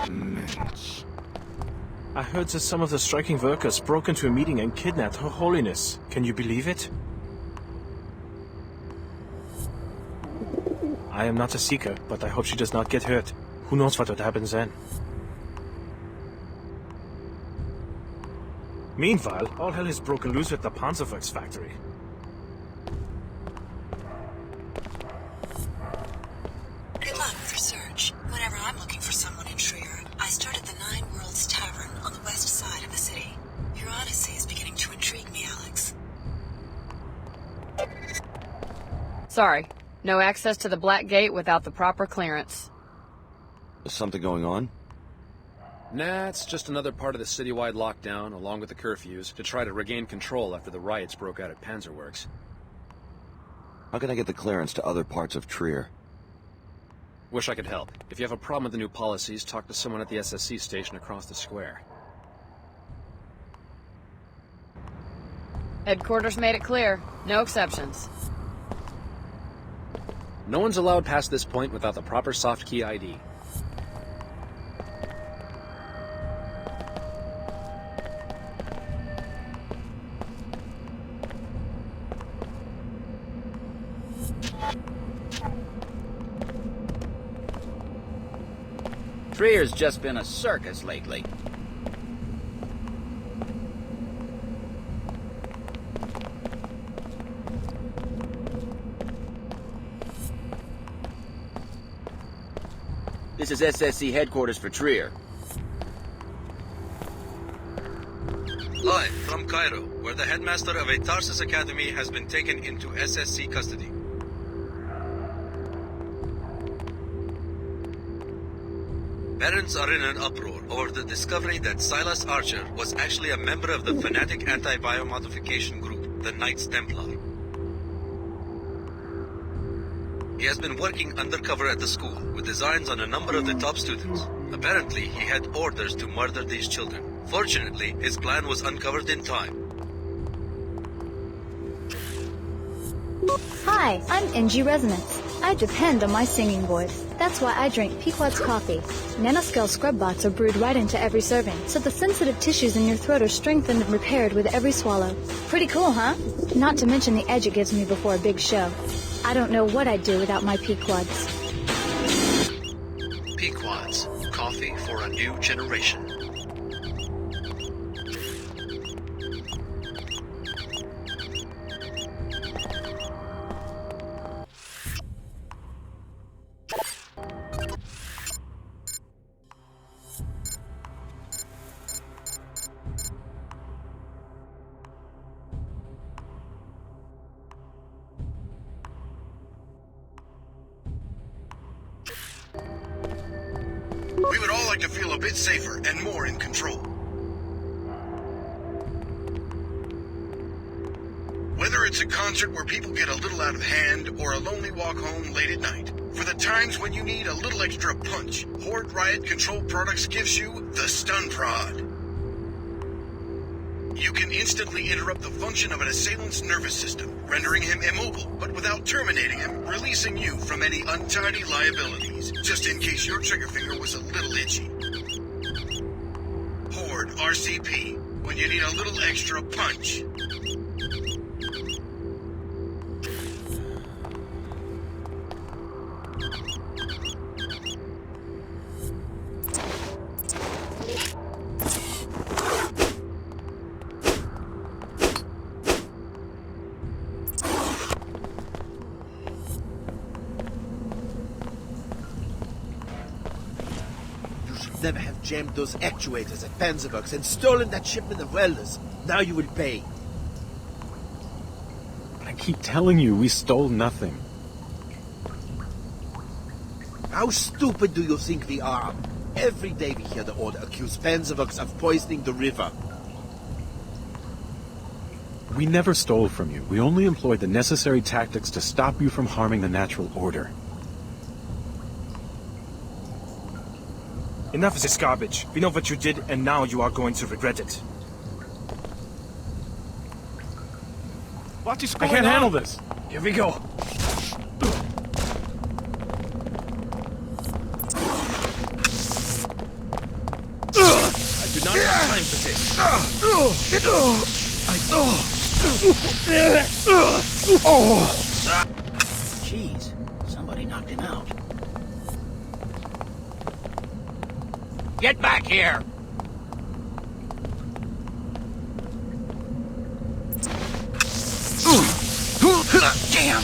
Mensch. I heard that some of the striking workers broke into a meeting and kidnapped Her Holiness. Can you believe it? I am not a seeker, but I hope she does not get hurt. Who knows what would happen then? Meanwhile, all hell has broken loose at the Panzerwerks factory. Good luck with your search. Whenever I'm looking for someone in Trier, I start at the Nine Worlds Tavern on the west side of the city. Your odyssey is beginning to intrigue me, Alex. Sorry. No access to the Black Gate without the proper clearance. Is something going on? Nah, it's just another part of the citywide lockdown, along with the curfews, to try to regain control after the riots broke out at Panzerwerks. How can I get the clearance to other parts of Trier? Wish I could help. If you have a problem with the new policies, talk to someone at the SSC station across the square. Headquarters made it clear. No exceptions. No one's allowed past this point without the proper soft key ID. Trier's just been a circus lately. This is SSC headquarters for Trier. Live from Cairo, where the headmaster of a Tarsus academy has been taken into SSC custody. Parents are in an uproar over the discovery that Silas Archer was actually a member of the fanatic anti-biomodification group, the Knights Templar. He has been working undercover at the school with designs on a number of the top students. Apparently, he had orders to murder these children. Fortunately, his plan was uncovered in time. Hi, I'm NG Resonance. I depend on my singing voice. That's why I drink Pequod's coffee. Nanoscale scrub bots are brewed right into every serving, so the sensitive tissues in your throat are strengthened and repaired with every swallow. Pretty cool, huh? Not to mention the edge it gives me before a big show. I don't know what I'd do without my Pequods. Pequods, coffee for a new generation. We would all like to feel a bit safer and more in control. Whether it's a concert where people get a little out of hand or a lonely walk home late at night, for the times when you need a little extra punch, Horde Riot Control Products gives you the Stun Prod. You can instantly interrupt the function of an assailant's nervous system, rendering him immobile, but without terminating him, releasing you from any untidy liabilities, just in case your trigger finger was a little itchy. Horde RCP, when you need a little extra punch. Never have jammed those actuators at Panzerwerks and stolen that shipment of welders. Now you will pay. I keep telling you, we stole nothing. How stupid do you think we are? Every day we hear the Order accuse Panzerwerks of poisoning the river. We never stole from you. We only employed the necessary tactics to stop you from harming the natural order. Enough of this garbage. We know what you did, and now you are going to regret it. What is going on? I can't handle this. Here we go. time for this. Jeez, somebody knocked him out. Get back here! Damn!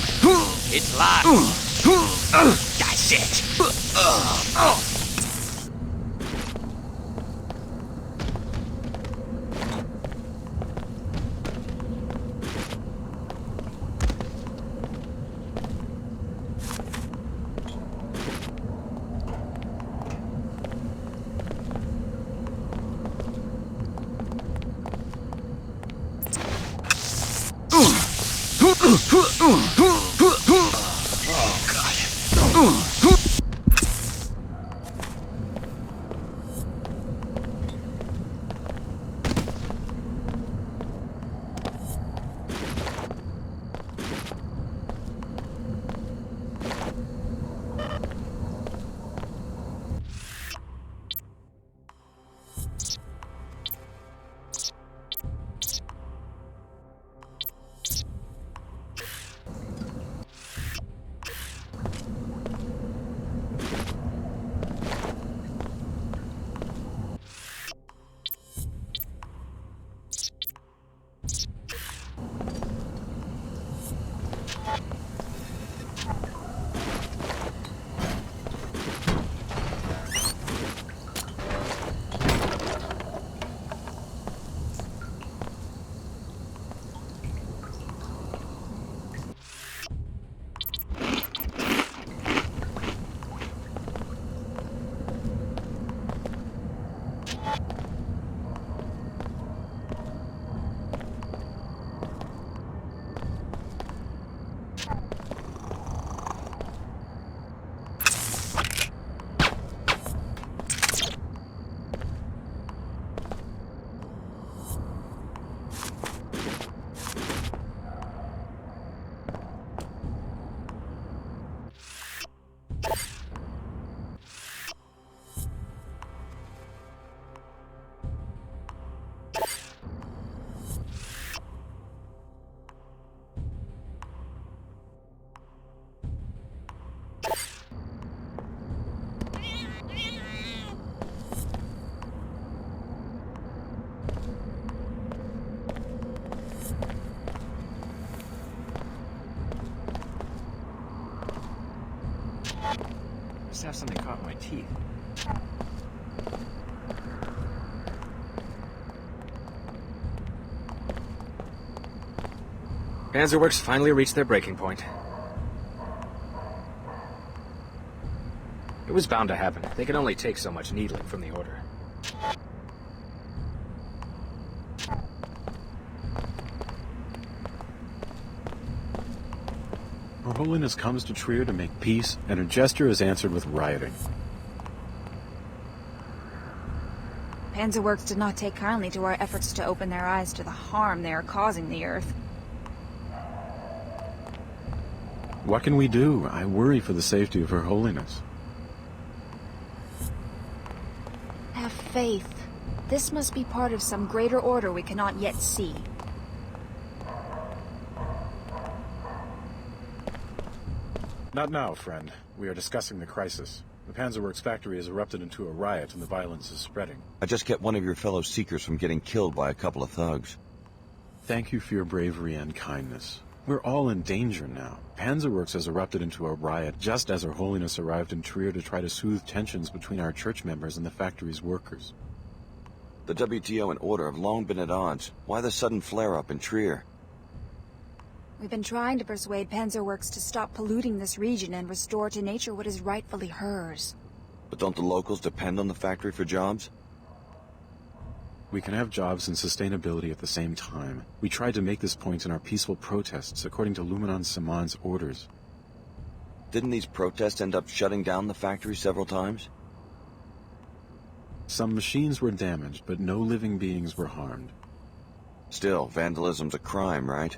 It's live! That's it! Must have something caught in my teeth. Panzerworks finally reached their breaking point. It was bound to happen. They could only take so much needling from the Order. Her Holiness comes to Trier to make peace, and her gesture is answered with rioting. Panzerworks did not take kindly to our efforts to open their eyes to the harm they are causing the Earth. What can we do? I worry for the safety of Her Holiness. Have faith. This must be part of some greater order we cannot yet see. Not now, friend. We are discussing the crisis. The Panzerworks factory has erupted into a riot and the violence is spreading. I just kept one of your fellow Seekers from getting killed by a couple of thugs. Thank you for your bravery and kindness. We're all in danger now. Panzerworks has erupted into a riot just as Her Holiness arrived in Trier to try to soothe tensions between our church members and the factory's workers. The WTO and Order have long been at odds. Why the sudden flare-up in Trier? We've been trying to persuade Panzerworks to stop polluting this region and restore to nature what is rightfully hers. But don't the locals depend on the factory for jobs? We can have jobs and sustainability at the same time. We tried to make this point in our peaceful protests according to Luminon Saman's orders. Didn't these protests end up shutting down the factory several times? Some machines were damaged, but no living beings were harmed. Still, vandalism's a crime, right?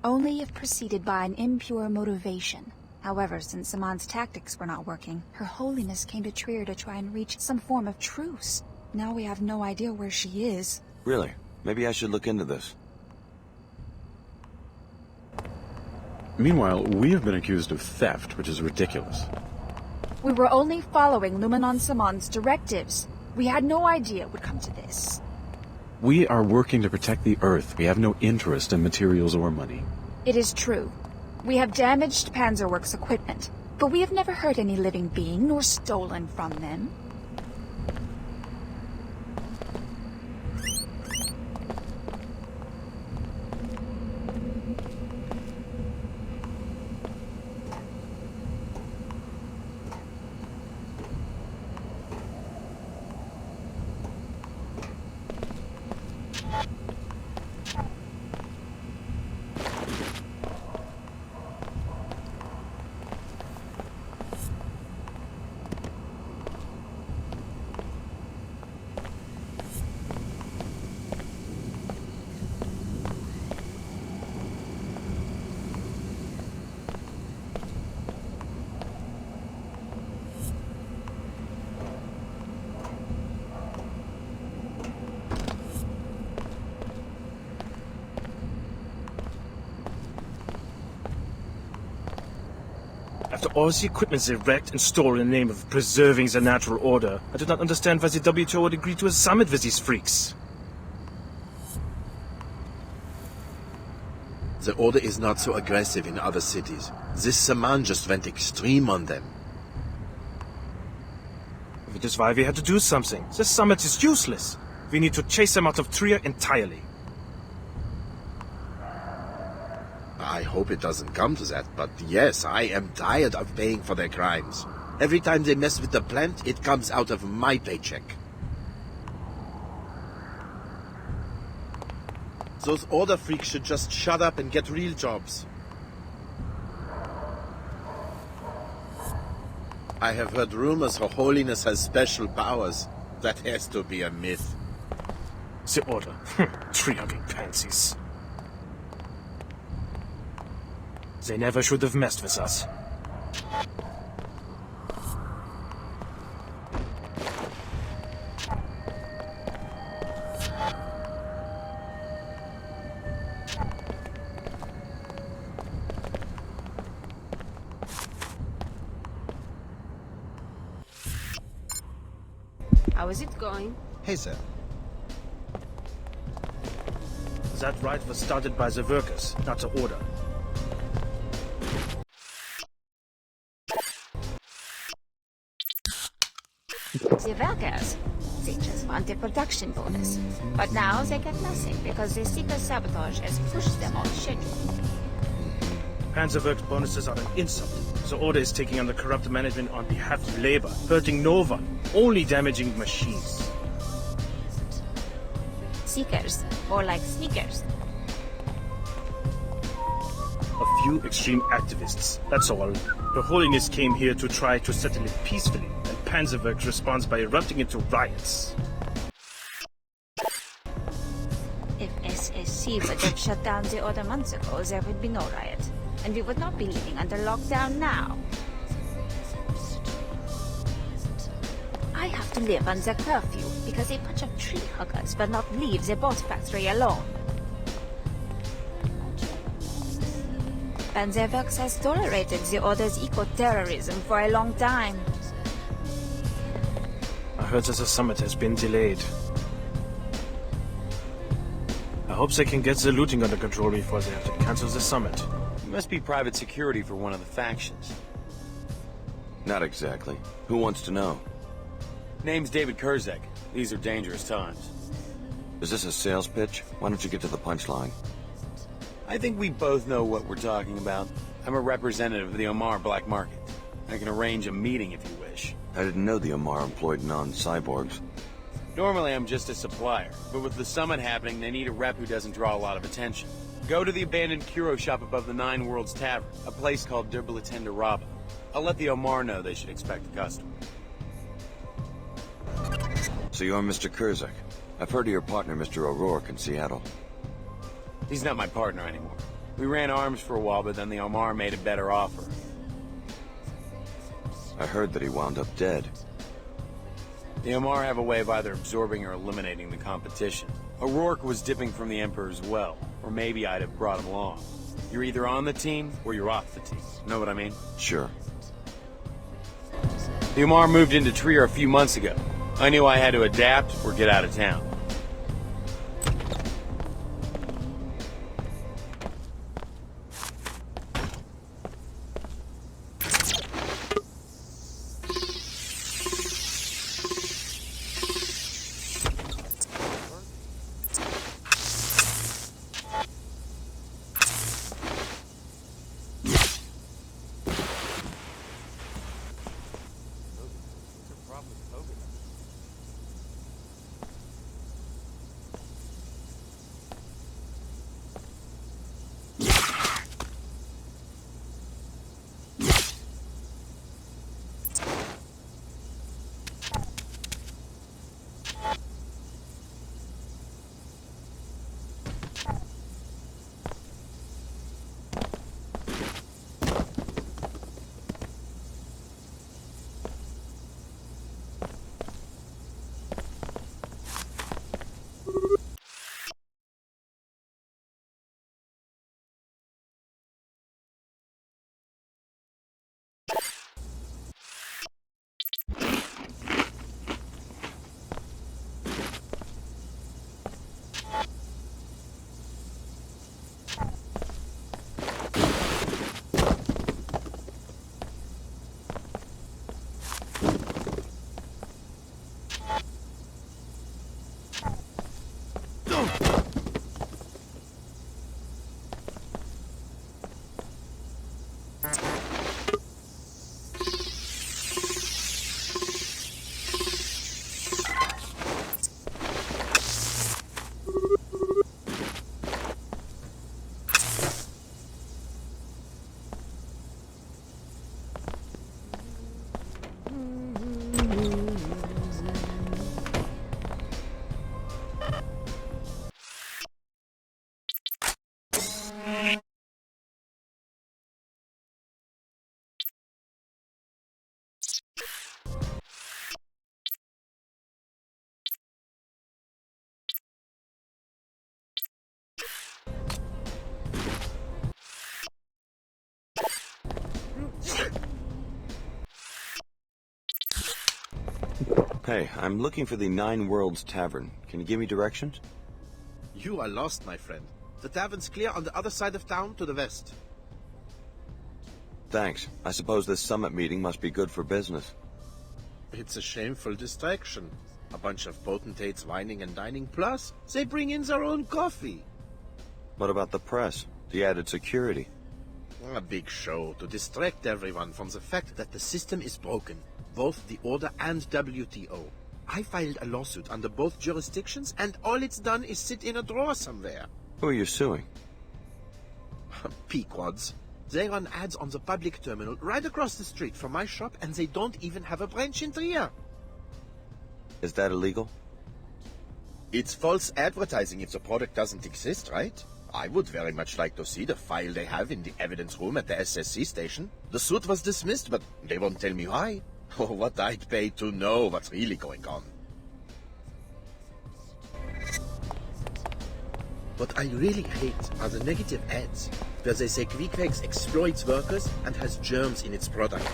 Only if preceded by an impure motivation. However, since Saman's tactics were not working, Her Holiness came to Trier to try and reach some form of truce. Now we have no idea where she is. Really? Maybe I should look into this. Meanwhile, we have been accused of theft, which is ridiculous. We were only following Luminon Samon's directives. We had no idea it would come to this. We are working to protect the Earth. We have no interest in materials or money. It is true. We have damaged Panzerworks equipment, but we have never hurt any living being nor stolen from them. After all the equipment they wrecked and stole in the name of preserving the natural order, I do not understand why the WTO would agree to a summit with these freaks. The order is not so aggressive in other cities. This Saman just went extreme on them. That is why we had to do something. The summit is useless. We need to chase them out of Trier entirely. I hope it doesn't come to that, but yes, I am tired of paying for their crimes. Every time they mess with the plant, it comes out of my paycheck. Those order freaks should just shut up and get real jobs. I have heard rumors Her Holiness has special powers. That has to be a myth. The order. Tree-hugging pansies. They never should have messed with us. How is it going? Hey, sir. That riot was started by the workers, not the order. The workers, they just wanted production bonus. But now they get nothing because the secret sabotage has pushed them on schedule. Panzerworks bonuses are an insult. The order is taking on the corrupt management on behalf of labor, hurting no one, only damaging machines. Seekers, more like sneakers. A few extreme activists, that's all. Her Holiness came here to try to settle it peacefully, and Panzerworks responds by erupting into riots. If SSC would have shut down the order months ago, there would be no riot. And we would not be living under lockdown now. I have to live under curfew because a bunch of tree huggers will not leave the bot factory alone. Panzerworks has tolerated the Order's eco-terrorism for a long time. I heard that the summit has been delayed. I hope they can get the looting under control before they have to cancel the summit. You must be private security for one of the factions. Not exactly. Who wants to know? Name's David Kurzek. These are dangerous times. Is this a sales pitch? Why don't you get to the punchline? I think we both know what we're talking about. I'm a representative of the Omar black market. I can arrange a meeting if you wish. I didn't know the Omar employed non-cyborgs. Normally I'm just a supplier, but with the summit happening, they need a rep who doesn't draw a lot of attention. Go to the abandoned Kuro shop above the Nine Worlds Tavern, a place called Derbalatenda Rabba. I'll let the Omar know they should expect a customer. So you're Mr. Kurzek. I've heard of your partner, Mr. O'Rourke, in Seattle. He's not my partner anymore. We ran arms for a while, but then the Omar made a better offer. I heard that he wound up dead. The Omar have a way of either absorbing or eliminating the competition. O'Rourke was dipping from the Emperor's well, or maybe I'd have brought him along. You're either on the team, or you're off the team. Know what I mean? Sure. The Omar moved into Trier a few months ago. I knew I had to adapt or get out of town. Hey, I'm looking for the Nine Worlds Tavern. Can you give me directions? You are lost, my friend. The tavern's clear on the other side of town to the west. Thanks. I suppose this summit meeting must be good for business. It's a shameful distraction. A bunch of potentates whining and dining, plus they bring in their own coffee. What about the press? The added security? A big show to distract everyone from the fact that the system is broken. Both the Order and WTO. I filed a lawsuit under both jurisdictions, and all it's done is sit in a drawer somewhere. Who are you suing? Pequods. They run ads on the public terminal right across the street from my shop, and they don't even have a branch in Trier. Is that illegal? It's false advertising if the product doesn't exist, right? I would very much like to see the file they have in the evidence room at the SSC station. The suit was dismissed, but they won't tell me why. Or what I'd pay to know what's really going on. What I really hate are the negative ads, where they say Quicklegs exploits workers and has germs in its product.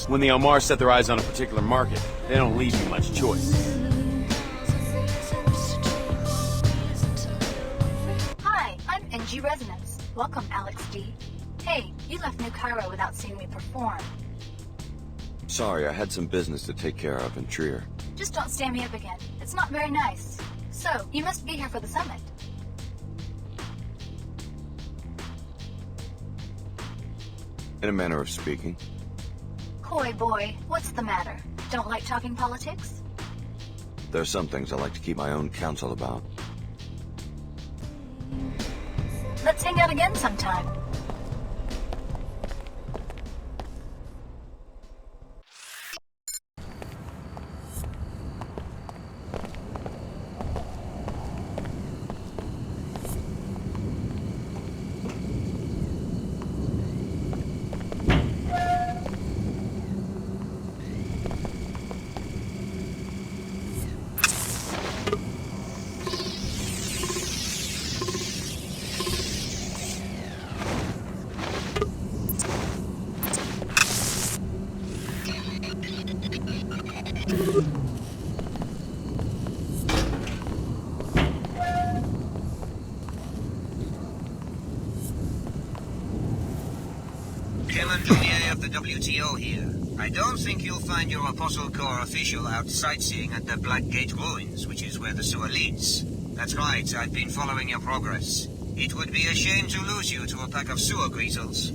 When the Omar set their eyes on a particular market, they don't leave you much choice. Hi, I'm NG Resonance. Welcome, Alex D. Hey, you left New Cairo without seeing me perform. Sorry, I had some business to take care of in Trier. Just don't stand me up again. It's not very nice. So, you must be here for the summit. In a manner of speaking. Coy boy, what's the matter? Don't like talking politics? There are some things I like to keep my own counsel about. Let's hang out again sometime. Of the WTO here. I don't think you'll find your Apostle Corps official out sightseeing at the Black Gate ruins, which is where the sewer leads. That's right, I've been following your progress. It would be a shame to lose you to a pack of sewer greasels.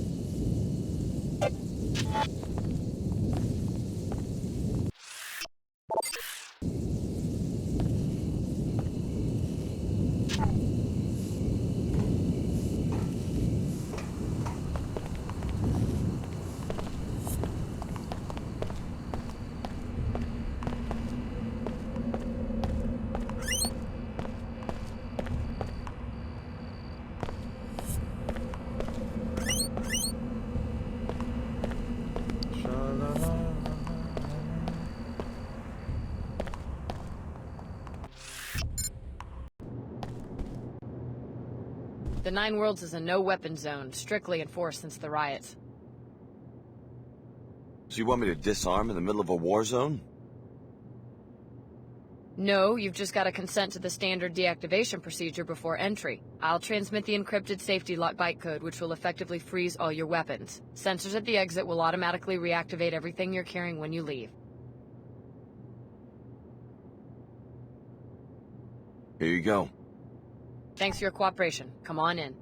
The Nine Worlds is a no-weapon zone, strictly enforced since the riots. So you want me to disarm in the middle of a war zone? No, you've just got to consent to the standard deactivation procedure before entry. I'll transmit the encrypted safety lock bytecode, which will effectively freeze all your weapons. Sensors at the exit will automatically reactivate everything you're carrying when you leave. Here you go. Thanks for your cooperation. Come on in.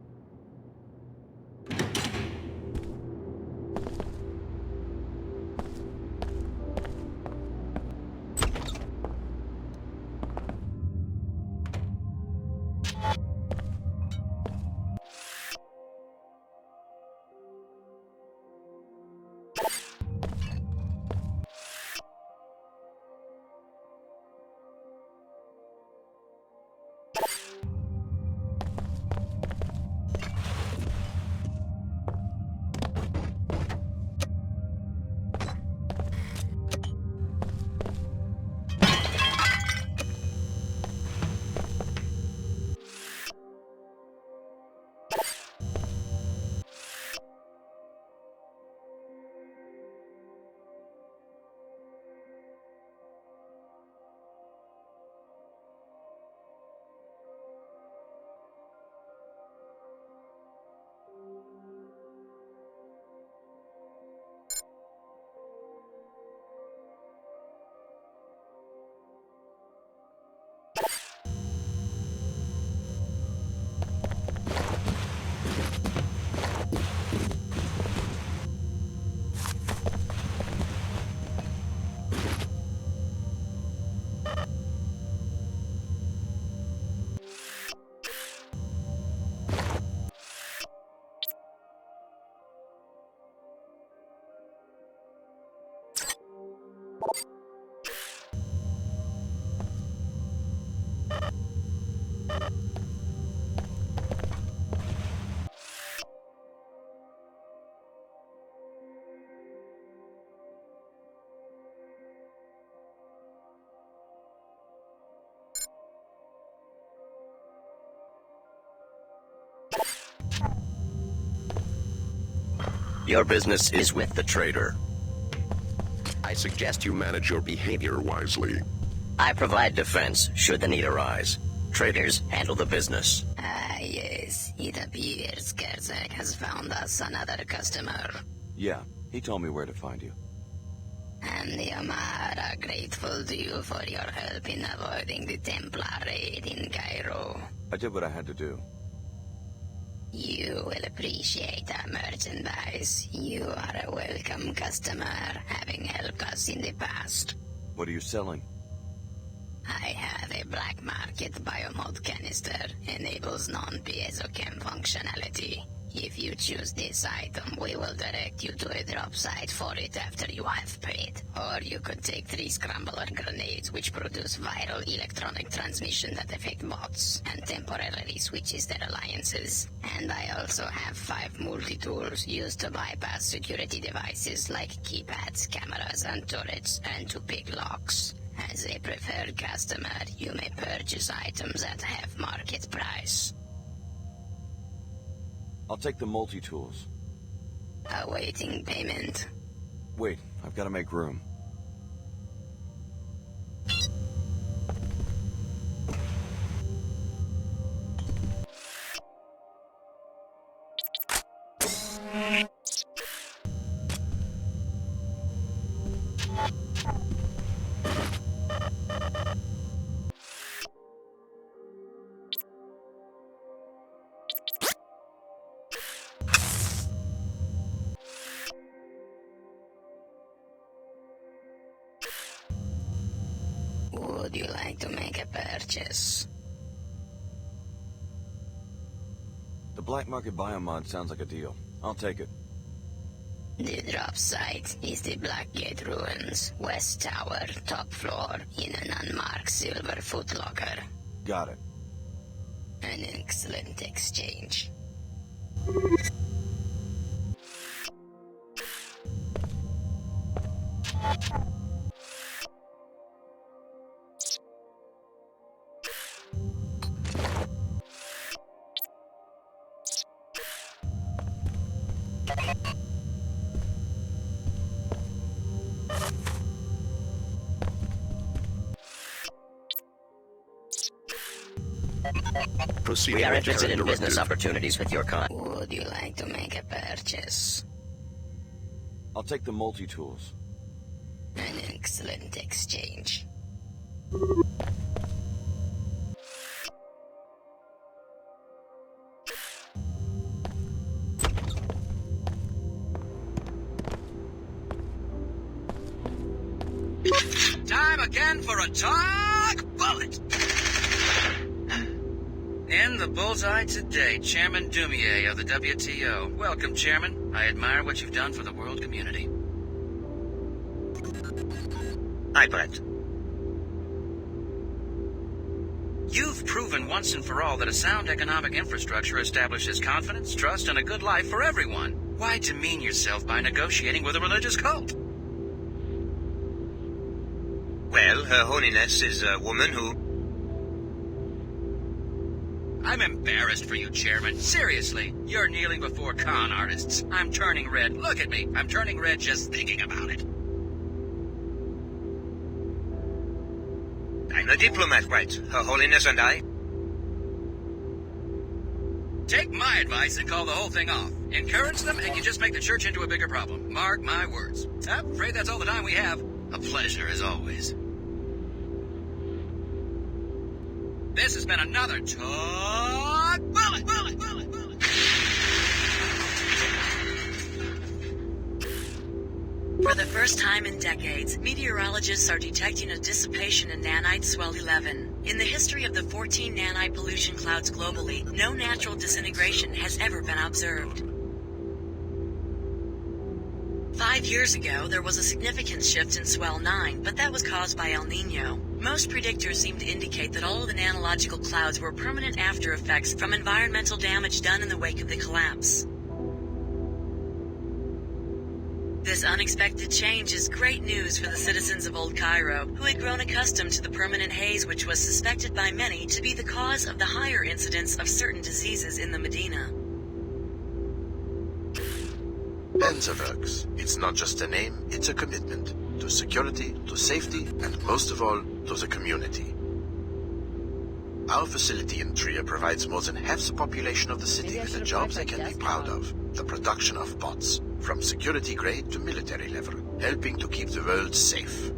Your business is with the trader. I suggest you manage your behavior wisely. I provide defense should the need arise. Traders handle the business. Yes. It appears Kerzak has found us another customer. Yeah, he told me where to find you. And the Amar are grateful to you for your help in avoiding the Templar raid in Cairo. I did what I had to do. You will appreciate our merchandise. You are a welcome customer, having helped us in the past. What are you selling? I have a black market biomod canister. Enables non-piezochem functionality. If you choose this item, we will direct you to a drop site for it after you have paid. Or you could take 3 scrambler grenades which produce viral electronic transmission that affect bots and temporarily switches their alliances. And I also have 5 multi-tools used to bypass security devices like keypads, cameras and turrets, and to pick locks. As a preferred customer, you may purchase items at half market price. I'll take the multi-tools. Awaiting payment. Wait, I've got to make room. Would you like to make a purchase? The black market biomod sounds like a deal. I'll take it. The drop site is the Blackgate Ruins, West Tower, top floor, in an unmarked silver footlocker. Got it. An excellent exchange. We are interested in business opportunities with your Would you like to make a purchase? I'll take the multi-tools. An excellent exchange. Time again for a talk bullet! In the bullseye today, Chairman Dumier of the WTO. Welcome, Chairman. I admire what you've done for the world community. Hi, Brett. You've proven once and for all that a sound economic infrastructure establishes confidence, trust, and a good life for everyone. Why demean yourself by negotiating with a religious cult? Well, Her Holiness is a woman who... I'm embarrassed for you, Chairman. Seriously, you're kneeling before con artists. I'm turning red. Look at me. I'm turning red just thinking about it. I'm a diplomat, right? Her Holiness and I... Take my advice and call the whole thing off. Encourage them and you just make the church into a bigger problem. Mark my words. I'm afraid that's all the time we have. A pleasure, as always. This has been another Talk Bullet! For the first time in decades, meteorologists are detecting a dissipation in nanite swell 11. In the history of the 14 nanite pollution clouds globally, no natural disintegration has ever been observed. 5 years ago, there was a significant shift in swell 9, but that was caused by El Nino. Most predictors seem to indicate that all of the nanological clouds were permanent after effects from environmental damage done in the wake of the collapse. This unexpected change is great news for the citizens of Old Cairo, who had grown accustomed to the permanent haze which was suspected by many to be the cause of the higher incidence of certain diseases in the Medina. Panzerwerks. It's not just a name, it's a commitment. To security, to safety, and most of all, to the community. Our facility in Trier provides more than half the population of the city with a job they can be proud of. The production of bots, from security grade to military level, helping to keep the world safe.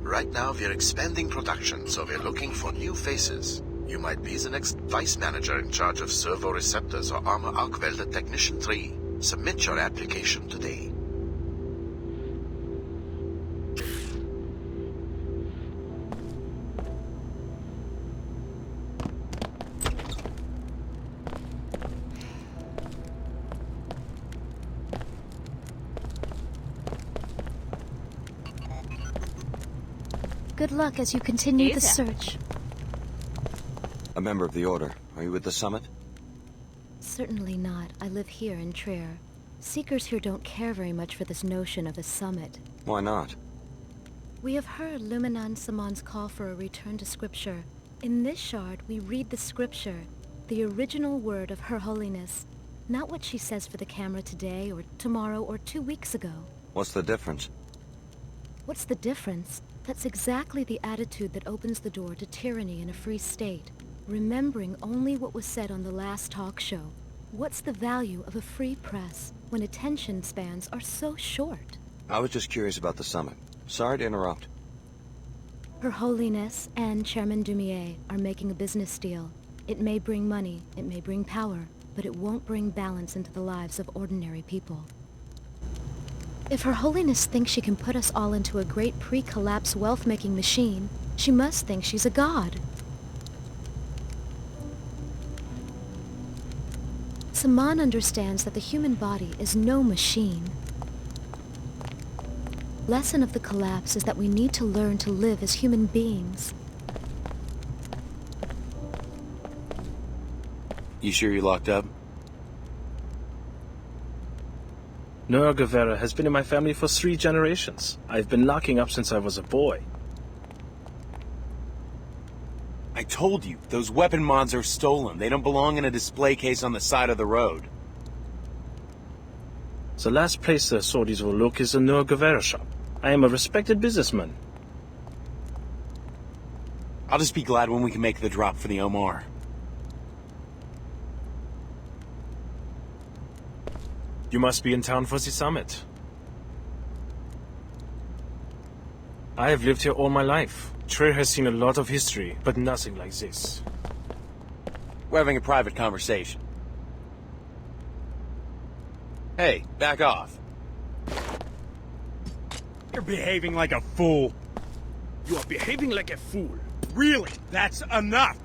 Right now we're expanding production, so we're looking for new faces. You might be the next vice manager in charge of servo receptors or armor arc welder technician 3. Submit your application today. Good luck as you continue the search. A member of the Order. Are you with the summit? Certainly not. I live here in Trier. Seekers here don't care very much for this notion of a summit. Why not? We have heard Luminan Samon's call for a return to Scripture. In this shard, we read the Scripture, the original word of Her Holiness, not what she says for the camera today, or tomorrow, or 2 weeks ago. What's the difference? What's the difference? That's exactly the attitude that opens the door to tyranny in a free state. Remembering only what was said on the last talk show. What's the value of a free press when attention spans are so short? I was just curious about the summit. Sorry to interrupt. Her Holiness and Chairman Dumier are making a business deal. It may bring money, it may bring power, but it won't bring balance into the lives of ordinary people. If Her Holiness thinks she can put us all into a great pre-collapse wealth-making machine, she must think she's a god. Saman understands that the human body is no machine. Lesson of the collapse is that we need to learn to live as human beings. You sure you're locked up? Noah Guevara has been in my family for 3 generations. I've been locking up since I was a boy. I told you, those weapon mods are stolen. They don't belong in a display case on the side of the road. The last place I saw these will look is a Noah Guevara shop. I am a respected businessman. I'll just be glad when we can make the drop for the Omar. You must be in town for the summit. I have lived here all my life. Trir has seen a lot of history, but nothing like this. We're having a private conversation. Hey, back off. You're behaving like a fool. You are behaving like a fool. Really? That's enough.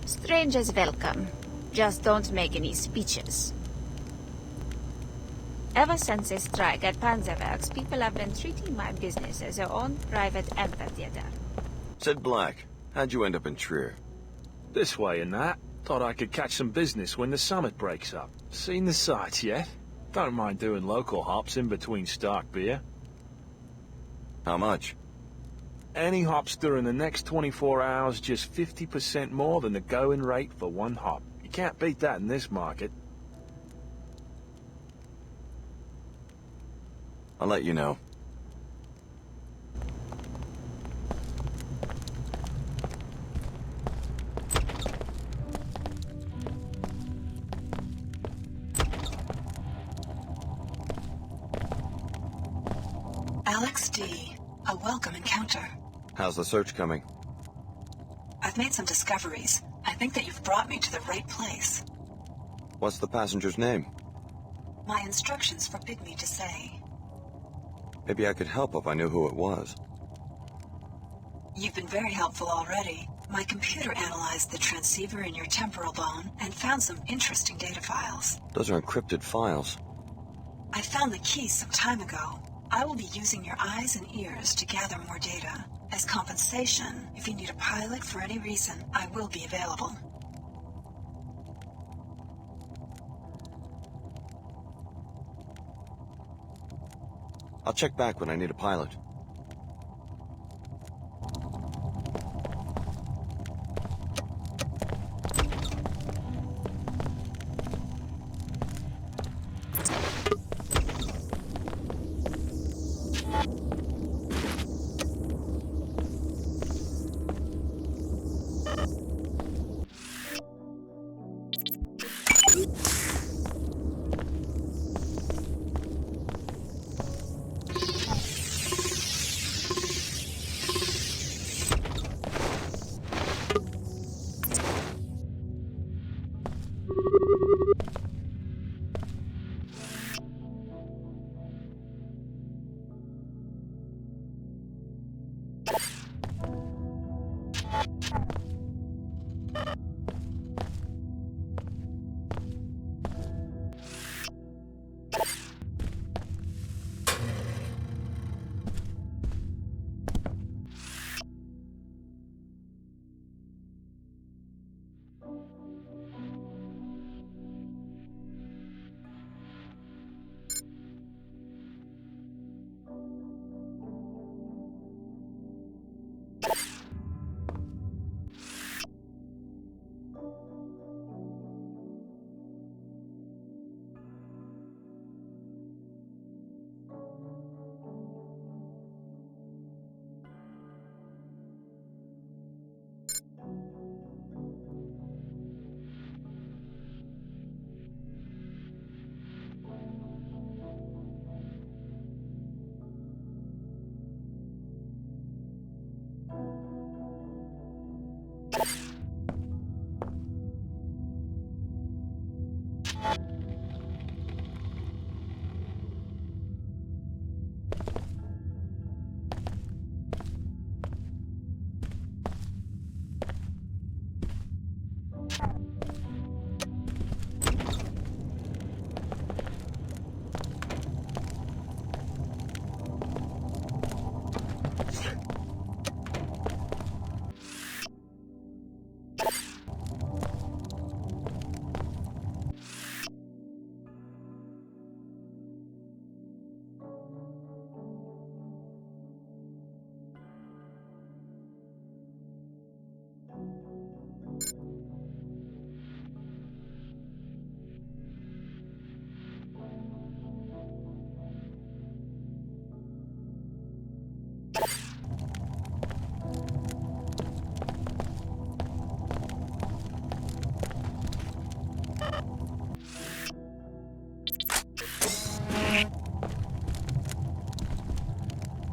Strangers welcome. Just don't make any speeches. Ever since the strike at Panzerwerks, people have been treating my business as their own private amphitheater. Sid Black, how'd you end up in Trier? This way and that. Thought I could catch some business when the summit breaks up. Seen the sights yet? Don't mind doing local hops in between stock beer. How much? Any hops during the next 24 hours, just 50% more than the going rate for one hop. You can't beat that in this market. I'll let you know. Alex D. A welcome encounter. How's the search coming? I've made some discoveries. I think that you've brought me to the right place. What's the passenger's name? My instructions forbid me to say. Maybe I could help if I knew who it was. You've been very helpful already. My computer analyzed the transceiver in your temporal bone and found some interesting data files. Those are encrypted files. I found the keys some time ago. I will be using your eyes and ears to gather more data. As compensation, if you need a pilot for any reason, I will be available. I'll check back when I need a pilot.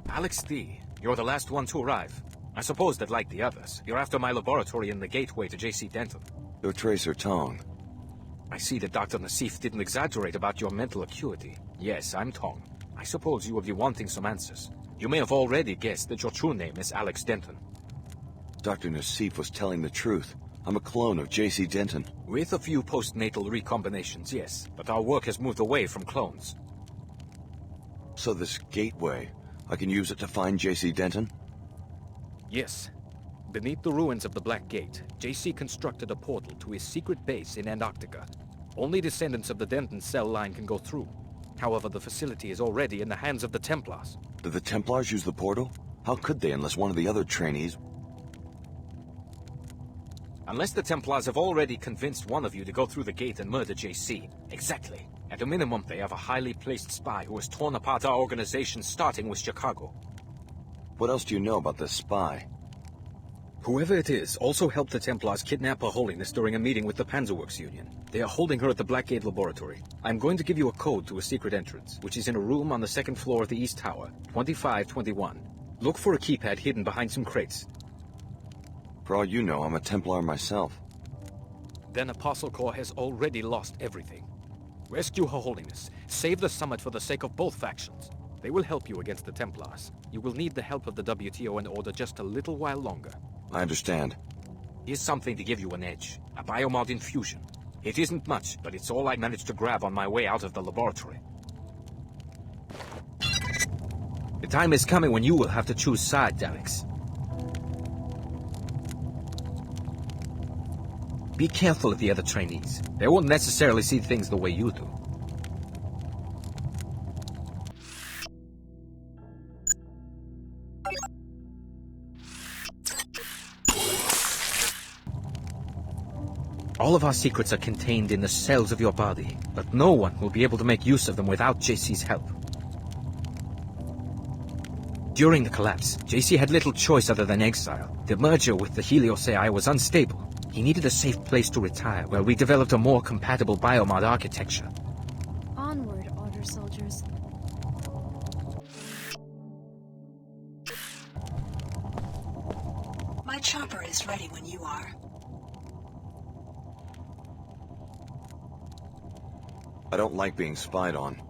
Alex D., you're the last one to arrive. I suppose that, like the others, you're after my laboratory in the gateway to J.C. Denton. Your tracer Tong. I see that Dr. Nassif didn't exaggerate about your mental acuity. Yes, I'm Tong. I suppose you will be wanting some answers. You may have already guessed that your true name is Alex Denton. Dr. Nassif was telling the truth. I'm a clone of J.C. Denton. With a few postnatal recombinations, yes, but our work has moved away from clones. So this gateway, I can use it to find J.C. Denton? Yes. Beneath the ruins of the Black Gate, JC constructed a portal to his secret base in Antarctica. Only descendants of the Denton cell line can go through. However, the facility is already in the hands of the Templars. Did the Templars use the portal? How could they unless one of the other trainees... Unless the Templars have already convinced one of you to go through the gate and murder JC. Exactly. At a minimum, they have a highly placed spy who has torn apart our organization, starting with Chicago. What else do you know about this spy? Whoever it is also helped the Templars kidnap Her Holiness during a meeting with the Panzerworks Union. They are holding her at the Blackgate Laboratory. I'm going to give you a code to a secret entrance, which is in a room on the second floor of the East Tower, 2521. Look for a keypad hidden behind some crates. For all you know, I'm a Templar myself. Then Apostle Corps has already lost everything. Rescue Her Holiness. Save the summit for the sake of both factions. They will help you against the Templars. You will need the help of the WTO and Order just a little while longer. I understand. Here's something to give you an edge. A biomod infusion. It isn't much, but it's all I managed to grab on my way out of the laboratory. The time is coming when you will have to choose sides, Alex. Be careful of the other trainees. They won't necessarily see things the way you do. All of our secrets are contained in the cells of your body, but no one will be able to make use of them without JC's help. During the collapse, JC had little choice other than exile. The merger with the Helios AI was unstable. He needed a safe place to retire, where we developed a more compatible biomod architecture. Onward, Order soldiers. My chopper is ready when you are. I don't like being spied on.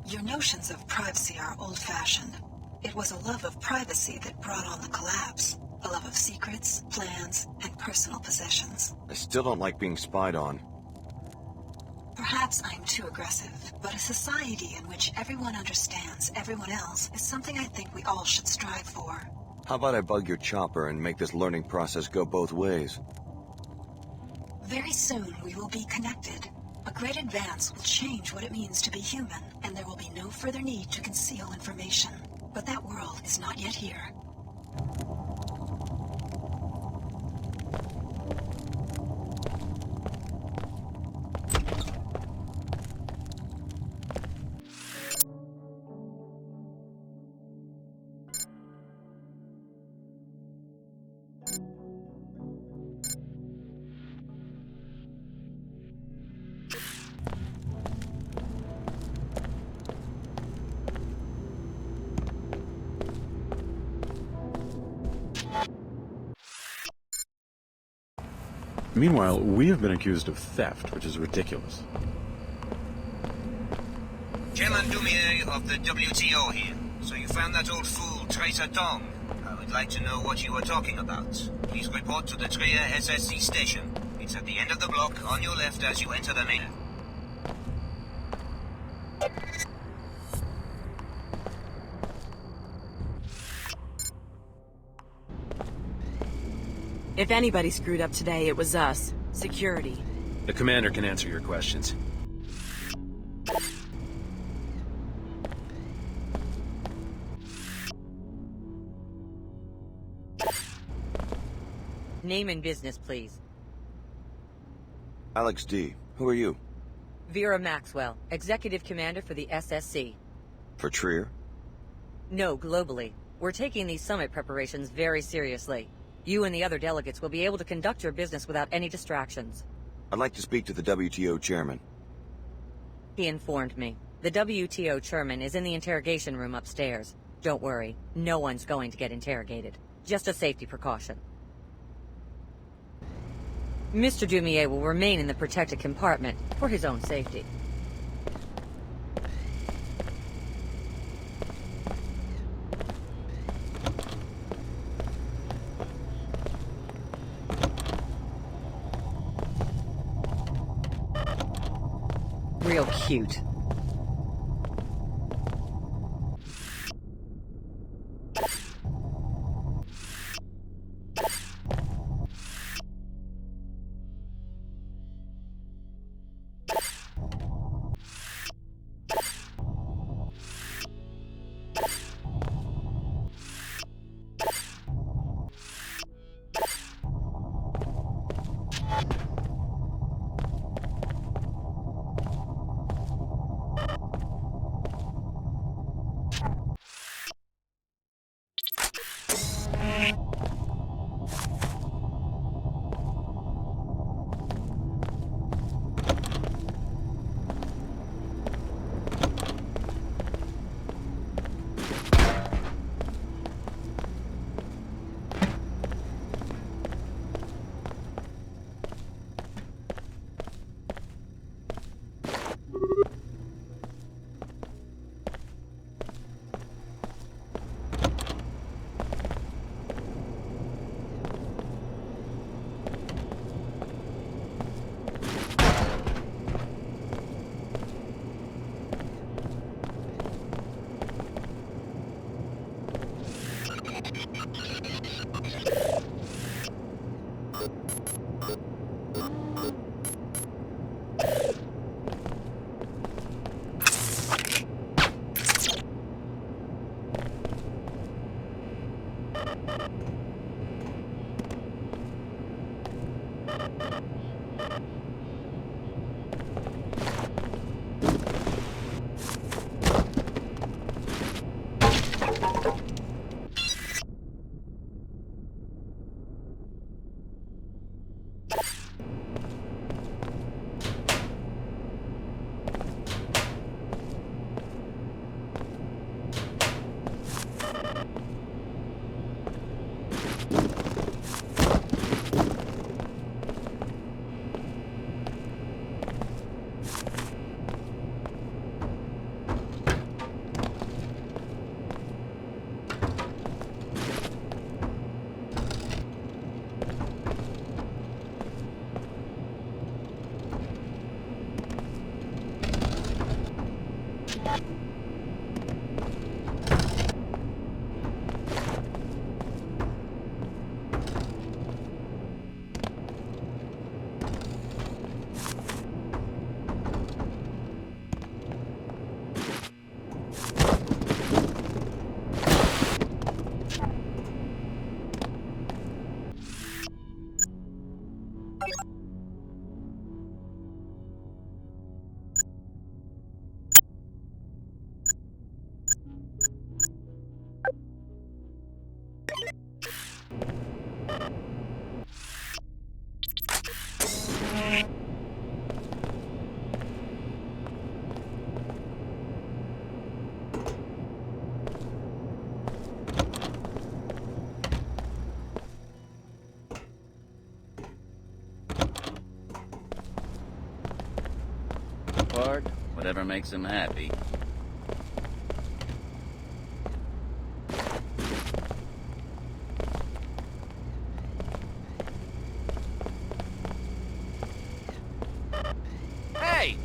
Your notions of privacy are old-fashioned. It was a love of privacy that brought on the collapse. A love of secrets, plans, and personal possessions. I still don't like being spied on. Perhaps I'm too aggressive, but a society in which everyone understands everyone else is something I think we all should strive for. How about I bug your chopper and make this learning process go both ways? Very soon we will be connected. A great advance will change what it means to be human, and there will be no further need to conceal information. But that world is not yet here. Meanwhile, we have been accused of theft, which is ridiculous. Chairman Dumier of the WTO here. So you found that old fool, Tracer Tong. I would like to know what you were talking about. Please report to the Trier SSC station. It's at the end of the block, on your left as you enter the main. If anybody screwed up today, it was us. Security. The commander can answer your questions. Name and business, please. Alex D. Who are you? Vera Maxwell, Executive Commander for the SSC. For Trier? No, globally. We're taking these summit preparations very seriously. You and the other delegates will be able to conduct your business without any distractions. I'd like to speak to the WTO chairman. He informed me. The WTO chairman is in the interrogation room upstairs. Don't worry, no one's going to get interrogated. Just a safety precaution. Mr. Dumier will remain in the protected compartment for his own safety. Real cute. Part, whatever makes him happy. Hey!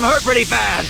hurt pretty bad.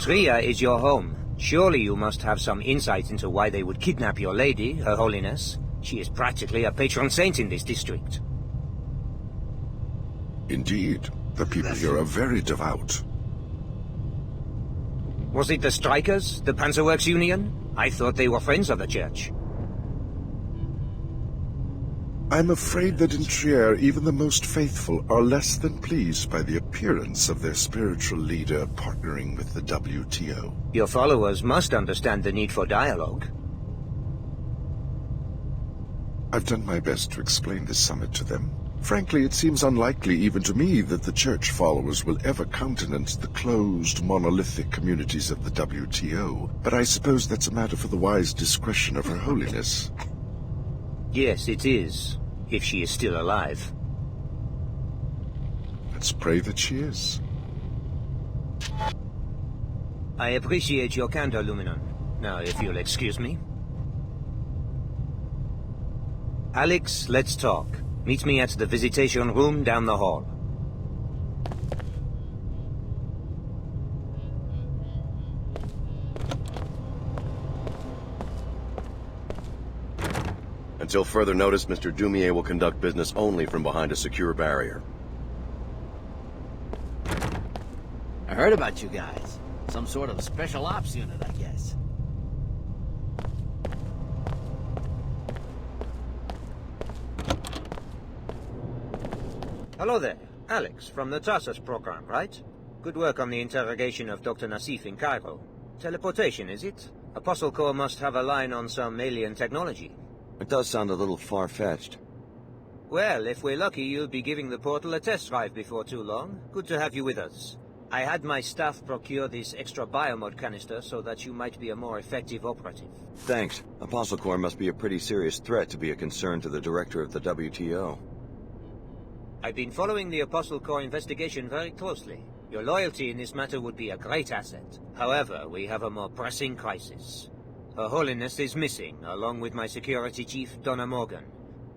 Trier is your home. Surely you must have some insight into why they would kidnap your lady, Her Holiness. She is practically a patron saint in this district. Indeed. The people here are very devout. Was it the Strikers, the Panzerworks Union? I thought they were friends of the Church. I'm afraid that in Trier, even the most faithful are less than pleased by the appearance of their spiritual leader partnering with the WTO. Your followers must understand the need for dialogue. I've done my best to explain this summit to them. Frankly, it seems unlikely even to me that the Church followers will ever countenance the closed, monolithic communities of the WTO, but I suppose that's a matter for the wise discretion of Her Holiness. Yes, it is. If she is still alive. Let's pray that she is. I appreciate your candor, Luminon. Now, if you'll excuse me. Alex, let's talk. Meet me at the visitation room down the hall. Until further notice, Mr. Dumier will conduct business only from behind a secure barrier. I heard about you guys. Some sort of special ops unit, I guess. Hello there. Alex, from the Tarsus program, right? Good work on the interrogation of Dr. Nassif in Cairo. Teleportation, is it? Apostle Corps must have a line on some alien technology. It does sound a little far-fetched. Well, if we're lucky, you'll be giving the portal a test drive before too long. Good to have you with us. I had my staff procure this extra biomod canister so that you might be a more effective operative. Thanks. Apostle Corps must be a pretty serious threat to be a concern to the director of the WTO. I've been following the Apostle Corps investigation very closely. Your loyalty in this matter would be a great asset. However, we have a more pressing crisis. Her Holiness is missing, along with my security chief, Donna Morgan.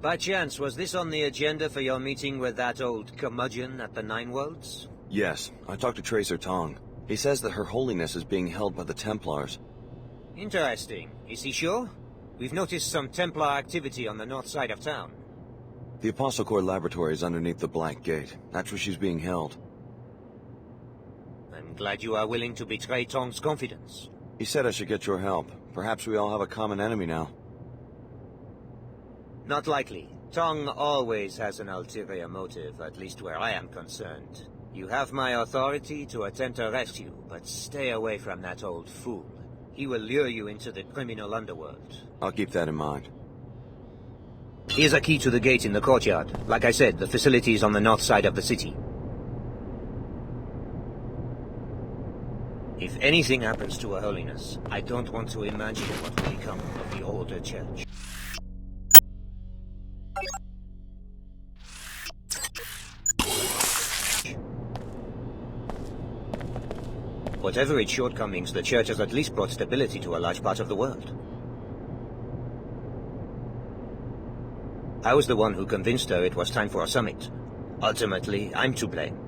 By chance, was this on the agenda for your meeting with that old curmudgeon at the Nine Worlds? Yes, I talked to Tracer Tong. He says that Her Holiness is being held by the Templars. Interesting. Is he sure? We've noticed some Templar activity on the north side of town. The Apostle Corps laboratory is underneath the Black Gate. That's where she's being held. I'm glad you are willing to betray Tong's confidence. He said I should get your help. Perhaps we all have a common enemy now. Not likely. Tong always has an ulterior motive, at least where I am concerned. You have my authority to attempt a rescue, but stay away from that old fool. He will lure you into the criminal underworld. I'll keep that in mind. Here's a key to the gate in the courtyard. Like I said, the facility is on the north side of the city. If anything happens to Her Holiness, I don't want to imagine what will become of the older church. Whatever its shortcomings, the church has at least brought stability to a large part of the world. I was the one who convinced her it was time for a summit. Ultimately, I'm to blame.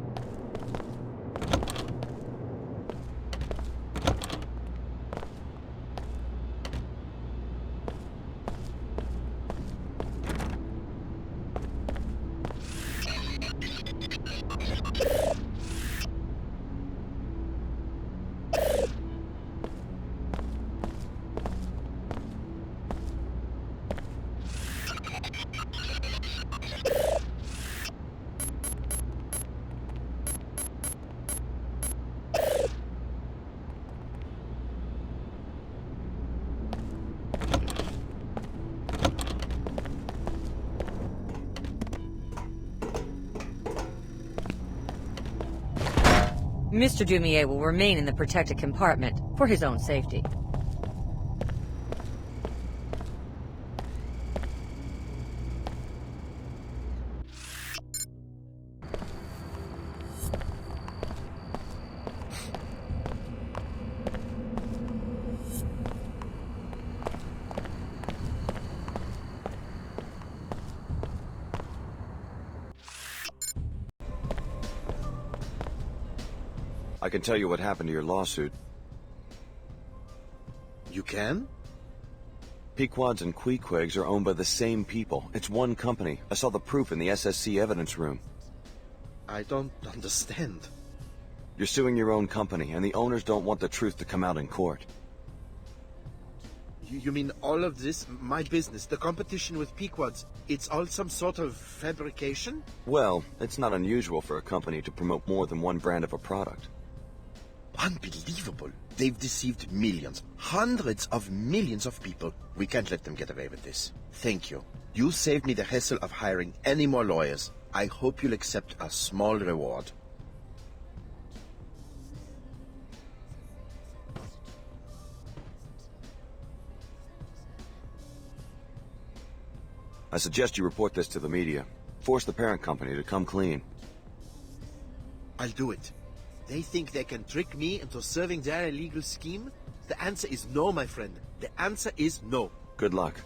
Mr. Dumier will remain in the protected compartment for his own safety. I can tell you what happened to your lawsuit. You can? Pequods and Queequegs are owned by the same people. It's one company. I saw the proof in the SSC evidence room. I don't understand. You're suing your own company, and the owners don't want the truth to come out in court. You mean all of this, my business, the competition with Pequods, it's all some sort of fabrication? Well, it's not unusual for a company to promote more than one brand of a product. Unbelievable. They've deceived millions, hundreds of millions of people. We can't let them get away with this. Thank you. You saved me the hassle of hiring any more lawyers. I hope you'll accept a small reward. I suggest you report this to the media. Force the parent company to come clean. I'll do it. They think they can trick me into serving their illegal scheme? The answer is no, my friend. The answer is no. Good luck.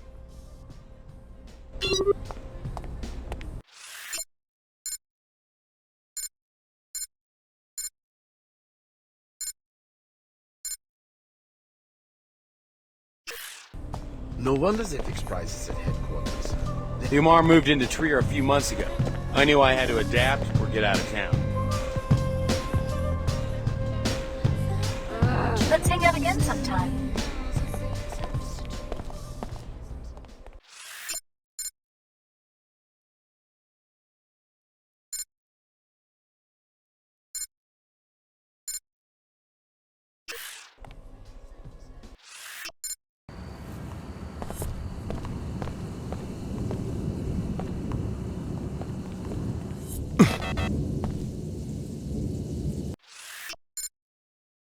No wonder they fix prices at headquarters. The Omar moved into Trir a few months ago. I knew I had to adapt or get out of town. Let's hang out again sometime.